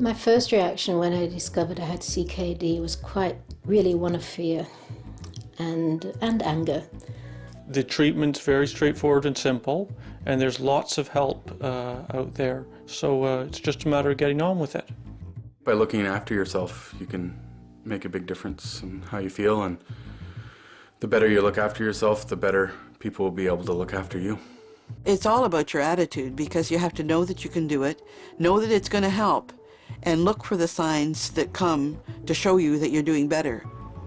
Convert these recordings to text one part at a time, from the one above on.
My first reaction when I discovered I had CKD was really one of fear and anger. The treatment's very straightforward and simple, and there's lots of help out there. So it's just a matter of getting on with it. By looking after yourself, you can make a big difference in how you feel, and the better you look after yourself, the better people will be able to look after you. It's all about your attitude, because you have to know that you can do it, know that it's going to help, and look for the signs that come to show you that you're doing better.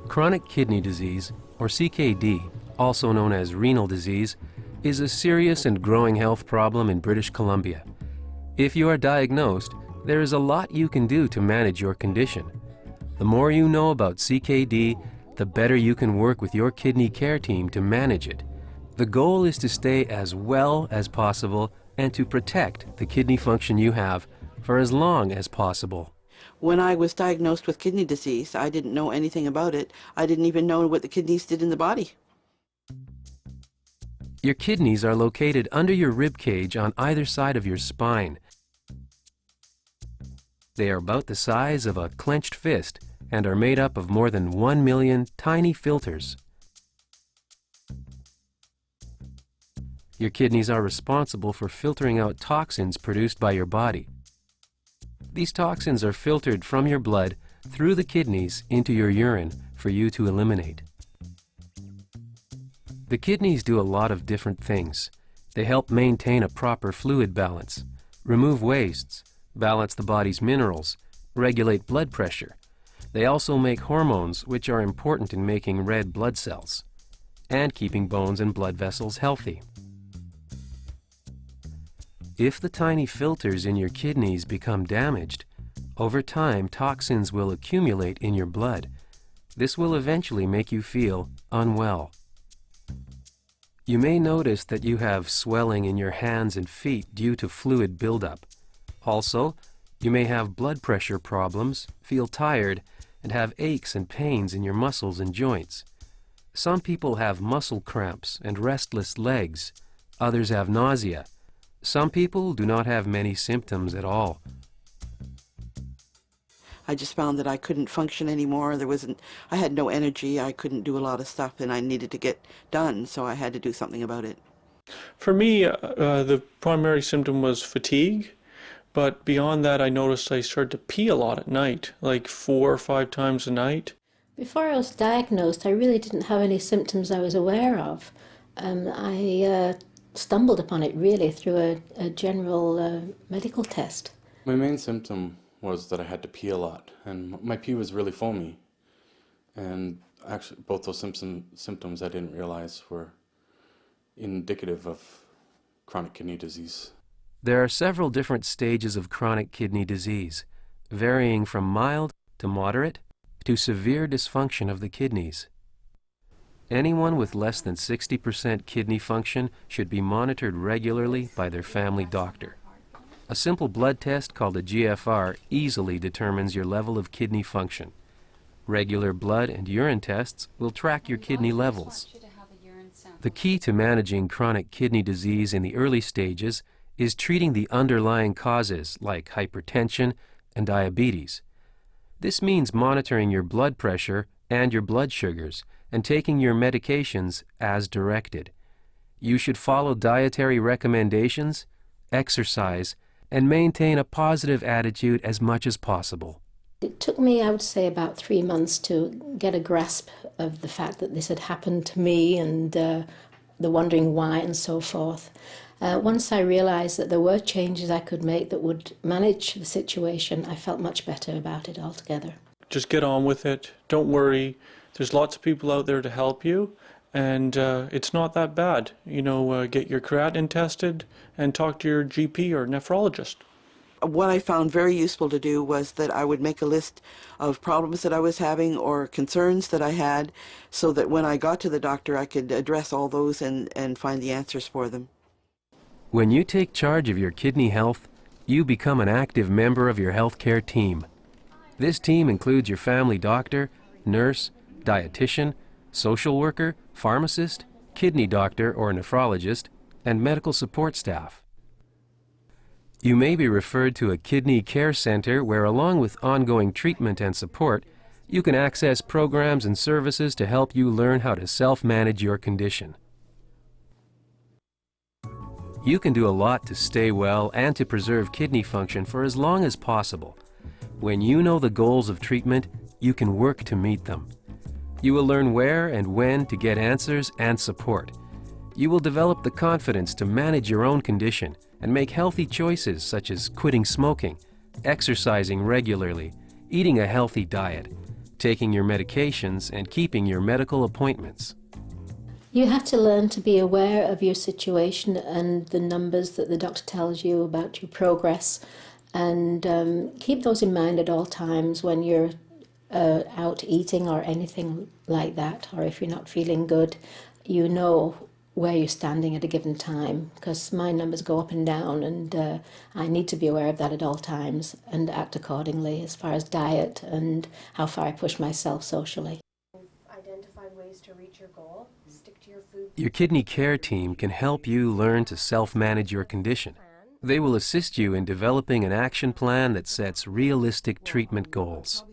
Chronic kidney disease, or CKD, also known as renal disease, is a serious and growing health problem in British Columbia. If you are diagnosed, there is a lot you can do to manage your condition. The more you know about CKD, the better you can work with your kidney care team to manage it. The goal is to stay as well as possible and to protect the kidney function you have for as long as possible. When I was diagnosed with kidney disease, I didn't know anything about it. I didn't even know what the kidneys did in the body. Your kidneys are located under your rib cage on either side of your spine. They are about the size of a clenched fist and are made up of more than 1 million tiny filters. Your kidneys are responsible for filtering out toxins produced by your body. These toxins are filtered from your blood through the kidneys into your urine for you to eliminate. The kidneys do a lot of different things. They help maintain a proper fluid balance, remove wastes, balance the body's minerals, regulate blood pressure. They also make hormones, which are important in making red blood cells and keeping bones and blood vessels healthy. If the tiny filters in your kidneys become damaged, over time toxins will accumulate in your blood. This will eventually make you feel unwell. You may notice that you have swelling in your hands and feet due to fluid buildup. Also, you may have blood pressure problems, feel tired, and have aches and pains in your muscles and joints. Some people have muscle cramps and restless legs. Others have nausea. Some people do not have many symptoms at all. I just found that I couldn't function anymore. I had no energy. I couldn't do a lot of stuff, and I needed to get done, so I had to do something about it. For me, the primary symptom was fatigue, but beyond that, I noticed I started to pee a lot at night, like 4 or 5 times a night. Before I was diagnosed, I really didn't have any symptoms I was aware of. I stumbled upon it really through a general medical test. My main symptom was that I had to pee a lot, and my pee was really foamy. And actually, both those symptoms I didn't realize were indicative of chronic kidney disease. There are several different stages of chronic kidney disease, varying from mild to moderate to severe dysfunction of the kidneys. Anyone with less than 60% kidney function should be monitored regularly by their family doctor. A simple blood test called a GFR easily determines your level of kidney function. Regular blood and urine tests will track your kidney levels. The key to managing chronic kidney disease in the early stages is treating the underlying causes like hypertension and diabetes. This means monitoring your blood pressure and your blood sugars and taking your medications as directed. You should follow dietary recommendations, exercise, and maintain a positive attitude as much as possible. It took me, I would say, about 3 months to get a grasp of the fact that this had happened to me and the wondering why and so forth. Once I realized that there were changes I could make that would manage the situation, I felt much better about it altogether. Just get on with it. Don't worry. There's lots of people out there to help you, and it's not that bad. Get your creatinine tested and talk to your GP or nephrologist. What I found very useful to do was that I would make a list of problems that I was having or concerns that I had, so that when I got to the doctor I could address all those and find the answers for them. When you take charge of your kidney health, you become an active member of your healthcare team. This team includes your family doctor, nurse, dietitian, social worker, pharmacist, kidney doctor or nephrologist, and medical support staff. You may be referred to a kidney care center where, along with ongoing treatment and support, you can access programs and services to help you learn how to self-manage your condition. You can do a lot to stay well and to preserve kidney function for as long as possible. When you know the goals of treatment, you can work to meet them. You will learn where and when to get answers and support. You will develop the confidence to manage your own condition and make healthy choices such as quitting smoking, exercising regularly, eating a healthy diet, taking your medications, and keeping your medical appointments. You have to learn to be aware of your situation and the numbers that the doctor tells you about your progress, and keep those in mind at all times when you're out eating or anything like that, or if you're not feeling good, you know where you're standing at a given time, because my numbers go up and down, and I need to be aware of that at all times and act accordingly as far as diet and how far I push myself socially. Identified ways to reach your goal. Stick to your food. Your kidney care team can help you learn to self-manage your condition. They will assist you in developing an action plan that sets realistic treatment goals.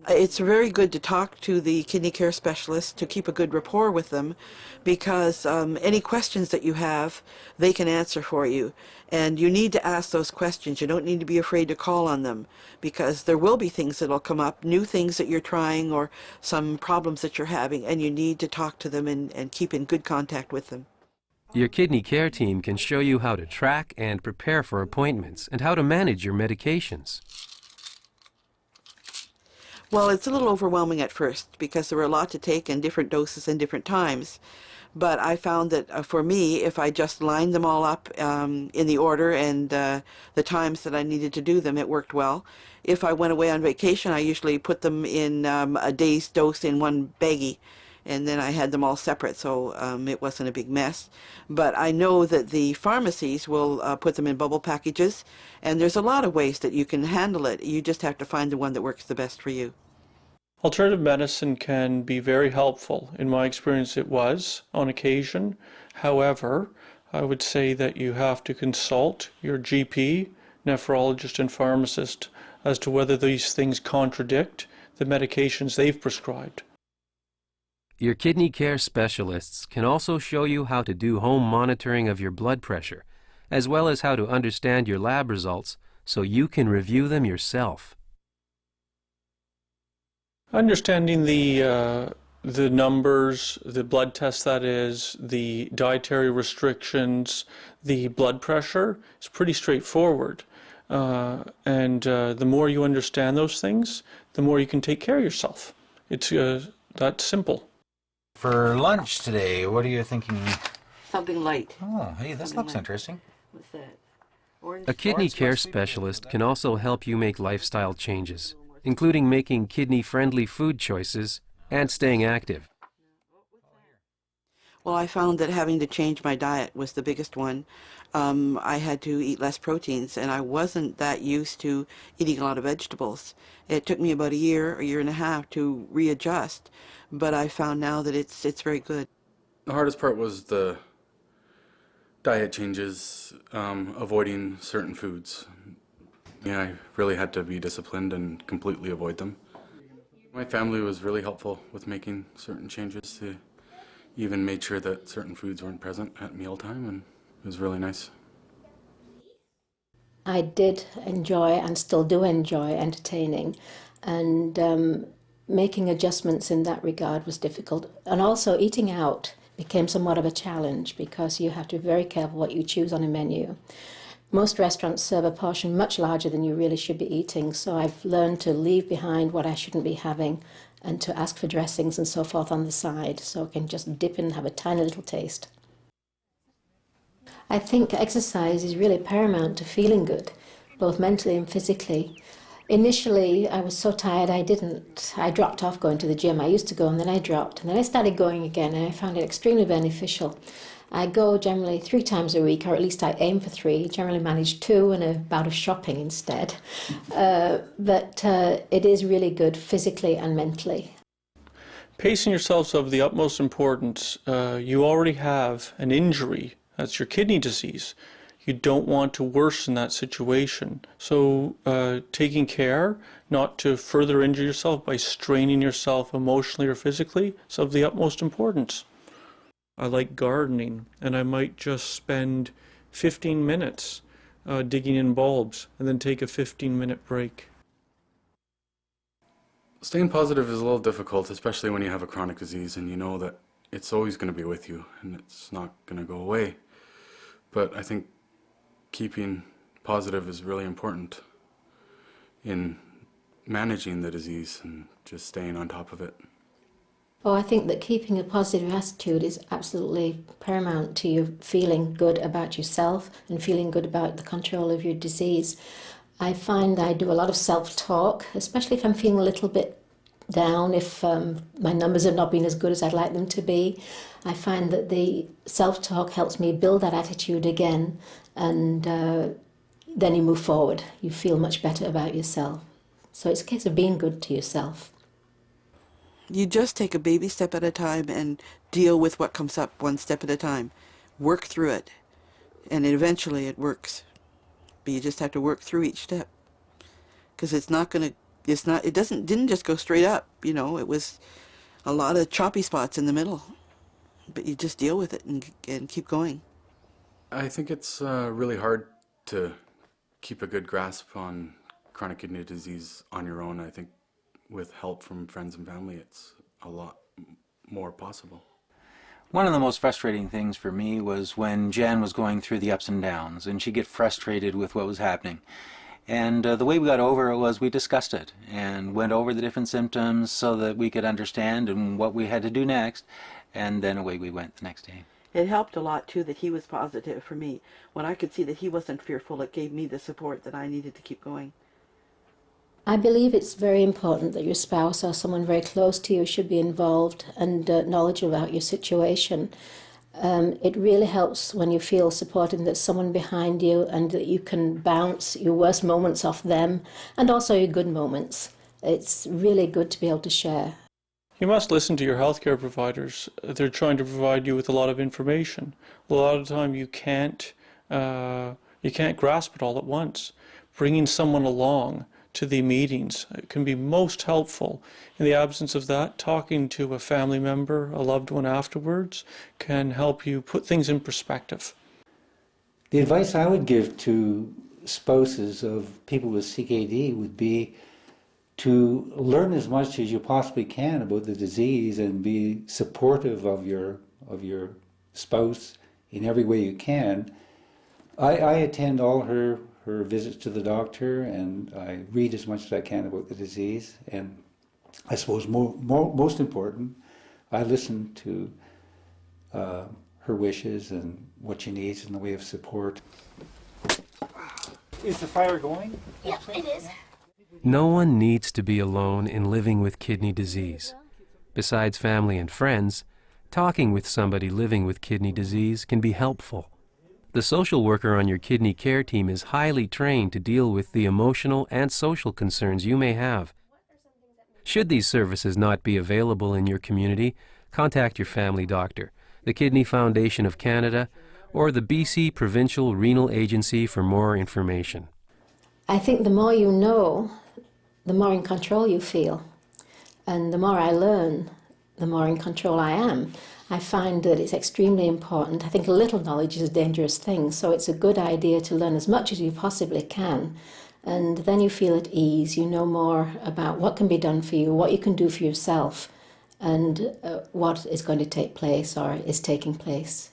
It's very good to talk to the kidney care specialist, to keep a good rapport with them, because any questions that you have, they can answer for you. And you need to ask those questions. You don't need to be afraid to call on them, because there will be things that will come up, new things that you're trying or some problems that you're having, and you need to talk to them and keep in good contact with them. Your kidney care team can show you how to track and prepare for appointments and how to manage your medications. Well, it's a little overwhelming at first because there were a lot to take and different doses and different times. But I found that for me, if I just lined them all up in the order and the times that I needed to do them, it worked well. If I went away on vacation, I usually put them in a day's dose in one baggie, and then I had them all separate, so it wasn't a big mess. But I know that the pharmacies will put them in bubble packages, and there's a lot of ways that you can handle it. You just have to find the one that works the best for you. Alternative medicine can be very helpful. In my experience, it was on occasion. However, I would say that you have to consult your GP, nephrologist, and pharmacist as to whether these things contradict the medications they've prescribed. Your kidney care specialists can also show you how to do home monitoring of your blood pressure, as well as how to understand your lab results so you can review them yourself. Understanding the numbers, the blood test that is, the dietary restrictions, the blood pressure is pretty straightforward. And the more you understand those things, the more you can take care of yourself. It's that simple. For lunch today, what are you thinking? Something light. Oh, hey, this looks interesting. What's that? Orange. A kidney care specialist can also help you make lifestyle changes, including making kidney-friendly food choices and staying active. Well, I found that having to change my diet was the biggest one. I had to eat less proteins, and I wasn't that used to eating a lot of vegetables. It took me about a year and a half to readjust, but I found now that it's very good. The hardest part was the diet changes, avoiding certain foods. Yeah, I really had to be disciplined and completely avoid them. My family was really helpful with making certain changes. They even made sure that certain foods weren't present at mealtime, and it was really nice. I did enjoy and still do enjoy entertaining, and making adjustments in that regard was difficult. And also eating out became somewhat of a challenge because you have to be very careful what you choose on a menu. Most restaurants serve a portion much larger than you really should be eating, so I've learned to leave behind what I shouldn't be having and to ask for dressings and so forth on the side, so I can just dip in and have a tiny little taste. I think exercise is really paramount to feeling good, both mentally and physically. Initially, I was so tired I dropped off going to the gym. I used to go and then I dropped, and then I started going again, and I found it extremely beneficial. I go generally 3 times a week, or at least I aim for 3, generally manage 2 and a bout of shopping instead. But it is really good physically and mentally. Pacing yourselves of the utmost importance. You already have an injury, that's your kidney disease. You don't want to worsen that situation. So taking care not to further injure yourself by straining yourself emotionally or physically is of the utmost importance. I like gardening, and I might just spend 15 minutes digging in bulbs and then take a 15-minute break. Staying positive is a little difficult, especially when you have a chronic disease and you know that it's always going to be with you and it's not going to go away. But I think keeping positive is really important in managing the disease and just staying on top of it. Oh, I think that keeping a positive attitude is absolutely paramount to you feeling good about yourself and feeling good about the control of your disease. I find I do a lot of self-talk, especially if I'm feeling a little bit down, if my numbers have not been as good as I'd like them to be. I find that the self-talk helps me build that attitude again, and then you move forward. You feel much better about yourself. So it's a case of being good to yourself. You just take a baby step at a time and deal with what comes up one step at a time. Work through it, and eventually it works. But you just have to work through each step, because it didn't just go straight up, you know. It was a lot of choppy spots in the middle, but you just deal with it and keep going. I think it's really hard to keep a good grasp on chronic kidney disease on your own. I think with help from friends and family, it's a lot more possible. One of the most frustrating things for me was when Jan was going through the ups and downs, and she'd get frustrated with what was happening. And the way we got over it was we discussed it and went over the different symptoms so that we could understand and what we had to do next, and then away we went the next day. It helped a lot, too, that he was positive for me. When I could see that he wasn't fearful, it gave me the support that I needed to keep going. I believe it's very important that your spouse or someone very close to you should be involved and knowledgeable about your situation. It really helps when you feel supported, that someone behind you and that you can bounce your worst moments off them and also your good moments. It's really good to be able to share. You must listen to your healthcare providers. They're trying to provide you with a lot of information. A lot of the time you can't grasp it all at once. Bringing someone along to the meetings can be most helpful. In the absence of that, talking to a family member, a loved one afterwards, can help you put things in perspective. The advice I would give to spouses of people with CKD would be to learn as much as you possibly can about the disease and be supportive of your spouse in every way you can. I attend all her visits to the doctor, and I read as much as I can about the disease, and I suppose most important, I listen to her wishes and what she needs in the way of support. Is the fire going? Yeah, it is. No one needs to be alone in living with kidney disease. Besides family and friends, talking with somebody living with kidney disease can be helpful. The social worker on your kidney care team is highly trained to deal with the emotional and social concerns you may have. Should these services not be available in your community, contact your family doctor, the Kidney Foundation of Canada, or the BC Provincial Renal Agency for more information. I think the more you know, the more in control you feel. And the more I learn, the more in control I am. I find that it's extremely important. I think a little knowledge is a dangerous thing, so it's a good idea to learn as much as you possibly can. And then you feel at ease. You know more about what can be done for you, what you can do for yourself, and what is going to take place or is taking place.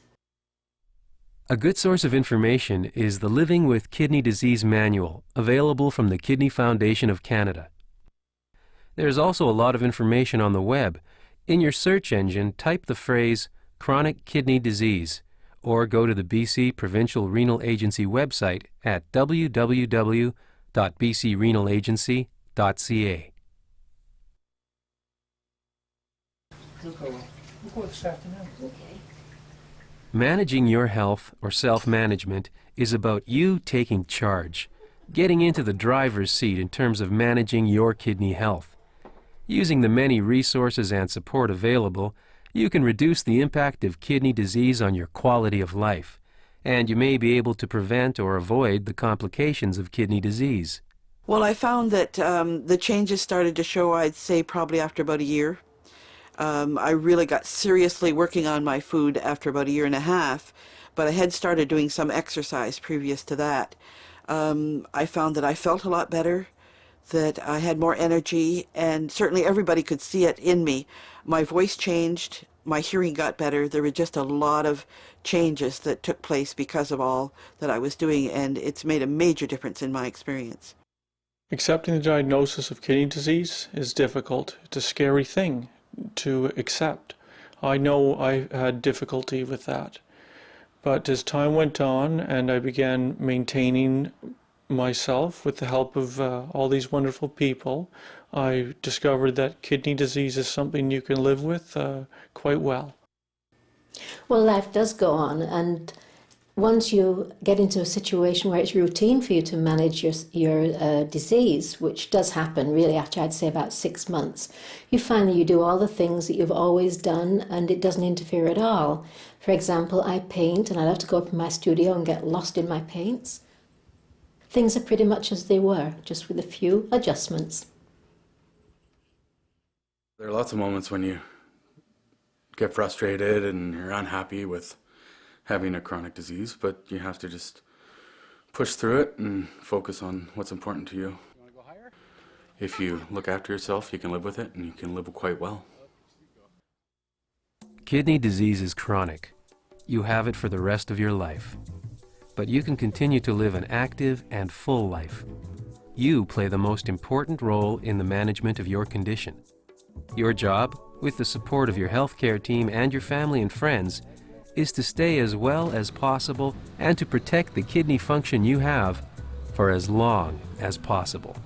A good source of information is the Living with Kidney Disease Manual, available from the Kidney Foundation of Canada. There's also a lot of information on the web. In your search engine, type the phrase chronic kidney disease, or go to the BC Provincial Renal Agency website at www.bcrenalagency.ca. We'll go this afternoon. Managing your health or self-management is about you taking charge, getting into the driver's seat in terms of managing your kidney health. Using the many resources and support available, you can reduce the impact of kidney disease on your quality of life and you may be able to prevent or avoid the complications of kidney disease. Well, I found that the changes started to show, I'd say, probably after about a year. I really got seriously working on my food after about a year and a half, but I had started doing some exercise previous to that. I found that I felt a lot better, that I had more energy, and certainly everybody could see it in me. My voice changed, my hearing got better. There were just a lot of changes that took place because of all that I was doing, and it's made a major difference in my experience. Accepting the diagnosis of kidney disease is difficult. It's a scary thing to accept. I know I had difficulty with that. But as time went on and I began maintaining myself with the help of all these wonderful people, I discovered that kidney disease is something you can live with quite well. Well, life does go on, and once you get into a situation where it's routine for you to manage your disease, which does happen really after, I'd say, about 6 months, you find that you do all the things that you've always done and it doesn't interfere at all. For example, I paint and I love to go up in my studio and get lost in my paints. Things are pretty much as they were, just with a few adjustments. There are lots of moments when you get frustrated and you're unhappy with having a chronic disease, but you have to just push through it and focus on what's important to you. If you look after yourself, you can live with it, and you can live quite well. Kidney disease is chronic. You have it for the rest of your life. But you can continue to live an active and full life. You play the most important role in the management of your condition. Your job, with the support of your healthcare team and your family and friends, is to stay as well as possible and to protect the kidney function you have for as long as possible.